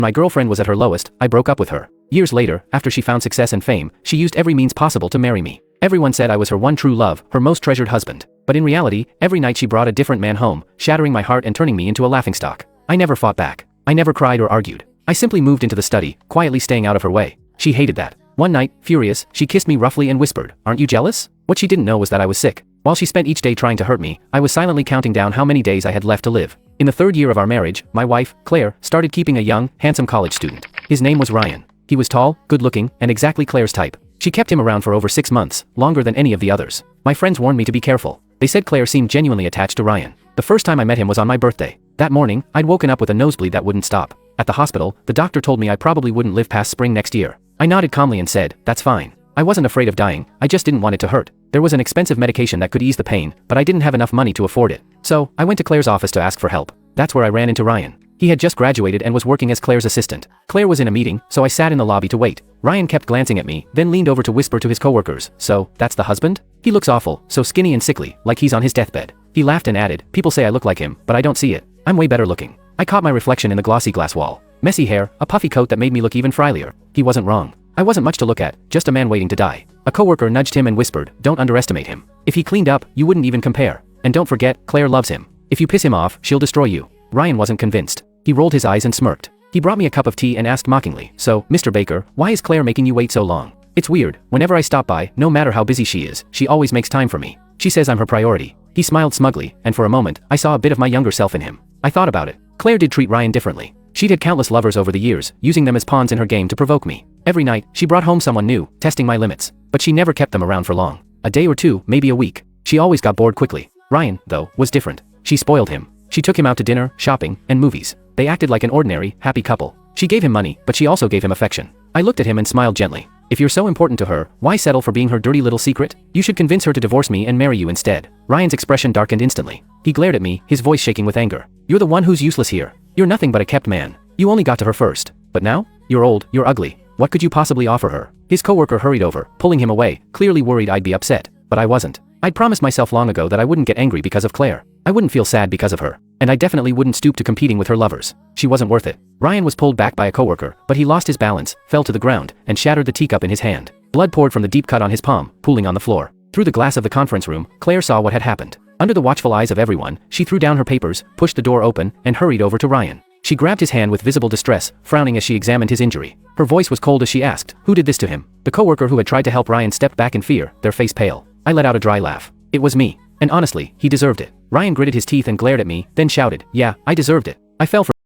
My girlfriend was at her lowest, I broke up with her. Years later, after she found success and fame, she used every means possible to marry me. Everyone said I was her one true love, her most treasured husband. But in reality, every night she brought a different man home, shattering my heart and turning me into a laughingstock. I never fought back. I never cried or argued. I simply moved into the study, quietly staying out of her way. She hated that. One night, furious, she kissed me roughly and whispered, "Aren't you jealous?" What she didn't know was that I was sick. While she spent each day trying to hurt me, I was silently counting down how many days I had left to live. In the 3rd year of our marriage, my wife, Claire, started keeping a young, handsome college student. His name was Ryan. He was tall, good-looking, and exactly Claire's type. She kept him around for over 6 months, longer than any of the others. My friends warned me to be careful. They said Claire seemed genuinely attached to Ryan. The first time I met him was on my birthday. That morning, I'd woken up with a nosebleed that wouldn't stop. At the hospital, the doctor told me I probably wouldn't live past spring next year. I nodded calmly and said, "That's fine." I wasn't afraid of dying, I just didn't want it to hurt. There was an expensive medication that could ease the pain, but I didn't have enough money to afford it. So, I went to Claire's office to ask for help. That's where I ran into Ryan. He had just graduated and was working as Claire's assistant. Claire was in a meeting, so I sat in the lobby to wait. Ryan kept glancing at me, then leaned over to whisper to his coworkers, "So, that's the husband? He looks awful, so skinny and sickly, like he's on his deathbed." He laughed and added, "People say I look like him, but I don't see it. I'm way better looking." I caught my reflection in the glossy glass wall. Messy hair, a puffy coat that made me look even frielier. He wasn't wrong. I wasn't much to look at, just a man waiting to die. A coworker nudged him and whispered, "Don't underestimate him. If he cleaned up, you wouldn't even compare. And don't forget, Claire loves him. If you piss him off, she'll destroy you." Ryan wasn't convinced. He rolled his eyes and smirked. He brought me a cup of tea and asked mockingly, "So, Mr. Baker, why is Claire making you wait so long?" It's weird, whenever I stop by, no matter how busy she is, she always makes time for me. She says I'm her priority. He smiled smugly, and for a moment, I saw a bit of my younger self in him. I thought about it. Claire did treat Ryan differently. She'd had countless lovers over the years, using them as pawns in her game to provoke me. Every night, she brought home someone new, testing my limits. But she never kept them around for long. A day or two, maybe a week. She always got bored quickly. Ryan, though, was different. She spoiled him. She took him out to dinner, shopping, and movies. They acted like an ordinary, happy couple. She gave him money, but she also gave him affection. I looked at him and smiled gently. If you're so important to her, why settle for being her dirty little secret? You should convince her to divorce me and marry you instead. Ryan's expression darkened instantly. He glared at me, his voice shaking with anger. "You're the one who's useless here. You're nothing but a kept man. You only got to her first. But now? You're old, you're ugly. What could you possibly offer her?" His coworker hurried over, pulling him away, clearly worried I'd be upset. But I wasn't. I'd promised myself long ago that I wouldn't get angry because of Claire. I wouldn't feel sad because of her. And I definitely wouldn't stoop to competing with her lovers. She wasn't worth it. Ryan was pulled back by a coworker, but he lost his balance, fell to the ground, and shattered the teacup in his hand. Blood poured from the deep cut on his palm, pooling on the floor. Through the glass of the conference room, Claire saw what had happened. Under the watchful eyes of everyone, she threw down her papers, pushed the door open, and hurried over to Ryan. She grabbed his hand with visible distress, frowning as she examined his injury. Her voice was cold as she asked, "Who did this to him?" The coworker who had tried to help Ryan stepped back in fear, their face pale. I let out a dry laugh. It was me. And honestly, he deserved it. Ryan gritted his teeth and glared at me, then shouted, "Yeah, I deserved it. I fell for